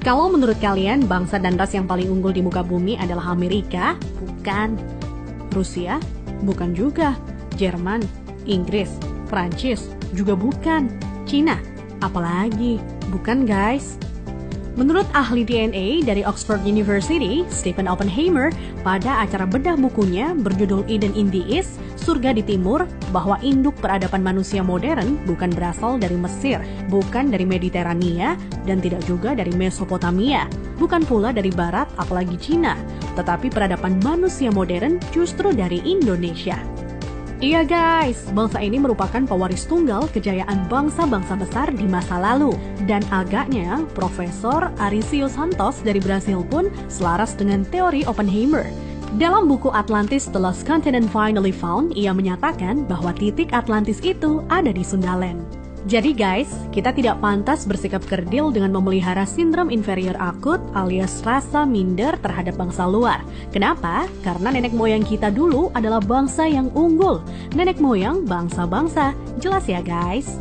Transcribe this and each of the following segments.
Kalau menurut kalian bangsa dan ras yang paling unggul di muka bumi adalah Amerika? Bukan. Rusia? Bukan juga. Jerman? Inggris? Prancis? Juga bukan. Cina? Apalagi? Bukan guys. Menurut ahli DNA dari Oxford University, Stephen Oppenheimer, pada acara bedah bukunya berjudul Eden in the East, Surga di Timur, bahwa induk peradaban manusia modern bukan berasal dari Mesir, bukan dari Mediterania, dan tidak juga dari Mesopotamia, bukan pula dari Barat apalagi Cina, tetapi peradaban manusia modern justru dari Indonesia. Iya guys, bangsa ini merupakan pewaris tunggal kejayaan bangsa-bangsa besar di masa lalu. Dan agaknya, Profesor Arício Santos dari Brasil pun selaras dengan teori Oppenheimer. Dalam buku Atlantis The Lost Continent Finally Found, ia menyatakan bahwa titik Atlantis itu ada di Sundaland. Jadi guys, kita tidak pantas bersikap kerdil dengan memelihara sindrom inferior akut alias rasa minder terhadap bangsa luar. Kenapa? Karena nenek moyang kita dulu adalah bangsa yang unggul. Nenek moyang bangsa-bangsa. Jelas ya guys?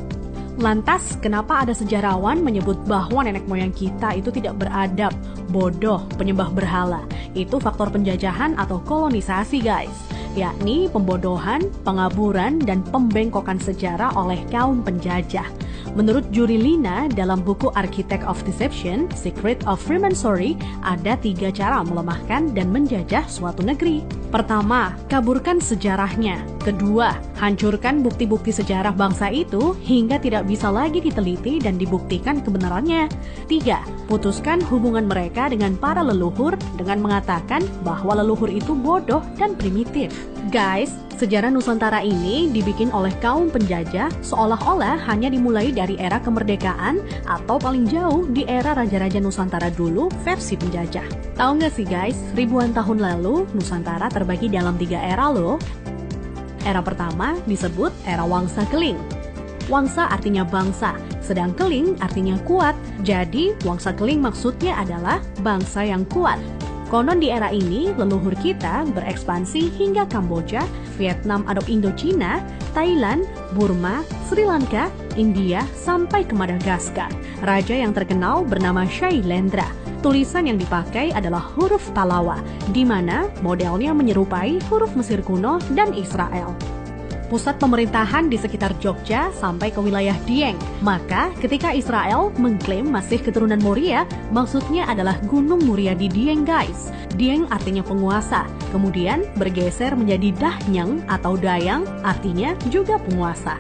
Lantas, kenapa ada sejarawan menyebut bahwa nenek moyang kita itu tidak beradab, bodoh, penyembah berhala? Itu faktor penjajahan atau kolonisasi guys. Yakni pembodohan, pengaburan, dan pembengkokan sejarah oleh kaum penjajah. Menurut Juri Lina dalam buku Architect of Deception, Secret of Freemasonry, ada 3 cara melemahkan dan menjajah suatu negeri. Pertama, kaburkan sejarahnya. Kedua, hancurkan bukti-bukti sejarah bangsa itu hingga tidak bisa lagi diteliti dan dibuktikan kebenarannya. 3, putuskan hubungan mereka dengan para leluhur dengan mengatakan bahwa leluhur itu bodoh dan primitif. Guys, sejarah Nusantara ini dibikin oleh kaum penjajah seolah-olah hanya dimulai dari era kemerdekaan atau paling jauh di era Raja-Raja Nusantara dulu versi penjajah. Tahu nggak sih guys, ribuan tahun lalu Nusantara terbagi dalam 3 era loh. Era pertama disebut era Wangsa Keling. Wangsa artinya bangsa, sedang Keling artinya kuat. Jadi Wangsa Keling maksudnya adalah bangsa yang kuat. Konon di era ini, leluhur kita berekspansi hingga Kamboja, Vietnam atau Indochina, Thailand, Burma, Sri Lanka, India, sampai ke Madagaskar. Raja yang terkenal bernama Shailendra. Tulisan yang dipakai adalah huruf Talawa, di mana modelnya menyerupai huruf Mesir kuno dan Israel. Pusat pemerintahan di sekitar Jogja sampai ke wilayah Dieng. Maka ketika Israel mengklaim masih keturunan Moria, maksudnya adalah Gunung Muria di Dieng guys. Dieng artinya penguasa, kemudian bergeser menjadi Dahnyang atau Dayang, artinya juga penguasa.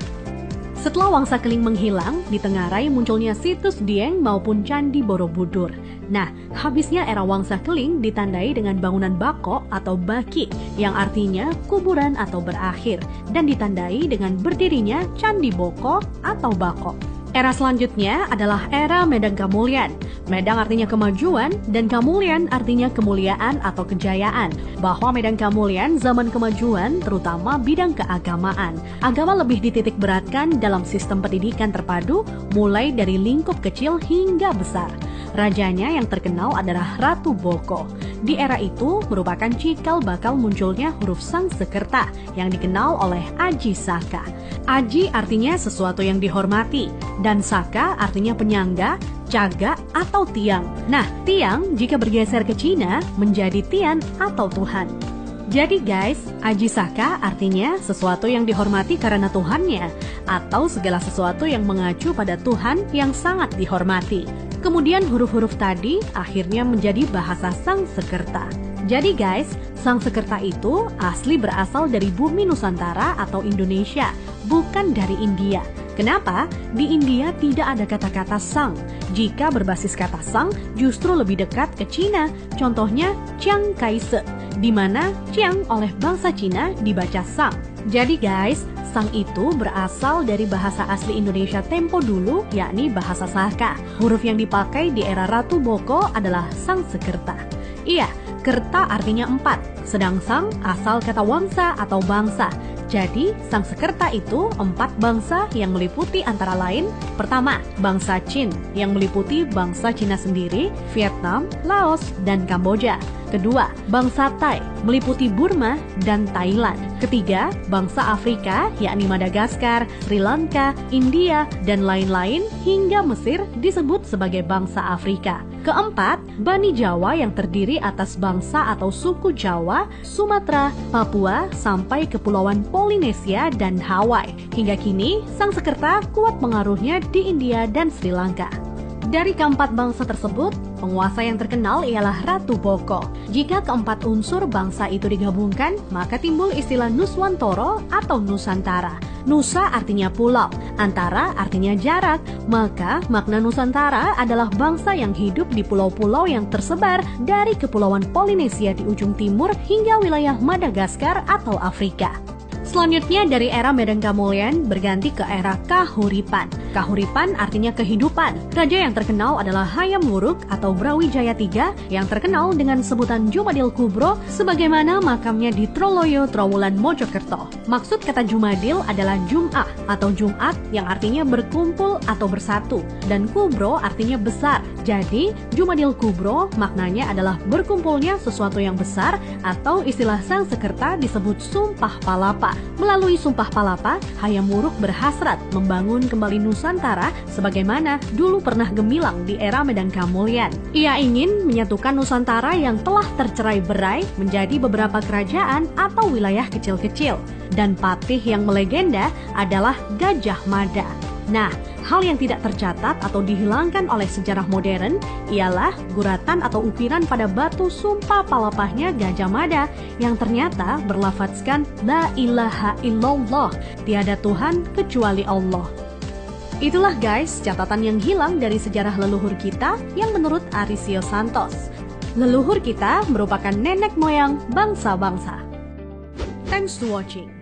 Setelah Wangsa Keling menghilang, ditengarai munculnya situs Dieng maupun Candi Borobudur. Nah, habisnya era Wangsa Keling ditandai dengan bangunan Bako atau Baki, yang artinya kuburan atau berakhir, dan ditandai dengan berdirinya Candi Boko atau Bako. Era selanjutnya adalah era Medang Kamulyan. Medang artinya kemajuan dan Kamulyan artinya kemuliaan atau kejayaan. Bahwa Medang Kamulyan zaman kemajuan terutama bidang keagamaan. Agama lebih dititik beratkan dalam sistem pendidikan terpadu mulai dari lingkup kecil hingga besar. Rajanya yang terkenal adalah Ratu Boko. Di era itu merupakan cikal bakal munculnya huruf Sangsekerta yang dikenal oleh Aji Saka. Aji artinya sesuatu yang dihormati, dan Saka artinya penyangga, caga, atau tiang. Nah, tiang jika bergeser ke Cina menjadi Tian atau Tuhan. Jadi guys, Aji Saka artinya sesuatu yang dihormati karena Tuhannya, atau segala sesuatu yang mengacu pada Tuhan yang sangat dihormati. Kemudian huruf-huruf tadi akhirnya menjadi bahasa Sangsekerta. Jadi guys, Sangsekerta itu asli berasal dari bumi Nusantara atau Indonesia, bukan dari India. Kenapa? Di India tidak ada kata-kata sang. Jika berbasis kata sang, justru lebih dekat ke Cina. Contohnya Chiang Kai-shek, di mana Chiang oleh bangsa Cina dibaca sang. Jadi guys, sang itu berasal dari bahasa asli Indonesia tempo dulu, yakni bahasa Saka. Huruf yang dipakai di era Ratu Boko adalah Sangsekerta. Iya, kerta artinya 4, sedang sang asal kata wangsa atau bangsa. Jadi, Sangsekerta itu 4 bangsa yang meliputi antara lain, pertama, bangsa Qin yang meliputi bangsa Cina sendiri, Vietnam, Laos, dan Kamboja. Kedua, bangsa Thai, meliputi Burma dan Thailand. Ketiga, bangsa Afrika, yakni Madagaskar, Sri Lanka, India, dan lain-lain, hingga Mesir disebut sebagai bangsa Afrika. Keempat, Bani Jawa yang terdiri atas bangsa atau suku Jawa, Sumatera, Papua, sampai Kepulauan Polinesia dan Hawaii. Hingga kini, Sangsekerta kuat pengaruhnya di India dan Sri Lanka. Dari keempat bangsa tersebut, penguasa yang terkenal ialah Ratu Boko. Jika keempat unsur bangsa itu digabungkan, maka timbul istilah Nuswantara atau Nusantara. Nusa artinya pulau, antara artinya jarak, maka makna Nusantara adalah bangsa yang hidup di pulau-pulau yang tersebar dari Kepulauan Polinesia di ujung timur hingga wilayah Madagaskar atau Afrika. Selanjutnya dari era Medan Kamulyan berganti ke era Kahuripan. Kahuripan artinya kehidupan. Raja yang terkenal adalah Hayam Wuruk atau Brawijaya III yang terkenal dengan sebutan Jumadil Kubro sebagaimana makamnya di Troloyo, Trowulan, Mojokerto. Maksud kata Jumadil adalah Jum'ah atau Jumat yang artinya berkumpul atau bersatu dan Kubro artinya besar. Jadi Jumadil Kubro maknanya adalah berkumpulnya sesuatu yang besar atau istilah Sangsekerta disebut Sumpah Palapa. Melalui Sumpah Palapa, Hayam Wuruk berhasrat membangun kembali Nusantara sebagaimana dulu pernah gemilang di era Medan Kamulyan. Ia ingin menyatukan Nusantara yang telah tercerai-berai menjadi beberapa kerajaan atau wilayah kecil-kecil. Dan patih yang melegenda adalah Gajah Mada. Nah, hal yang tidak tercatat atau dihilangkan oleh sejarah modern ialah guratan atau ukiran pada batu sumpah palapahnya Gajah Mada yang ternyata berlafadzkan La ilaha illallah, tiada Tuhan kecuali Allah. Itulah guys catatan yang hilang dari sejarah leluhur kita yang menurut Arisio Santos. Leluhur kita merupakan nenek moyang bangsa-bangsa. Thanks to watching.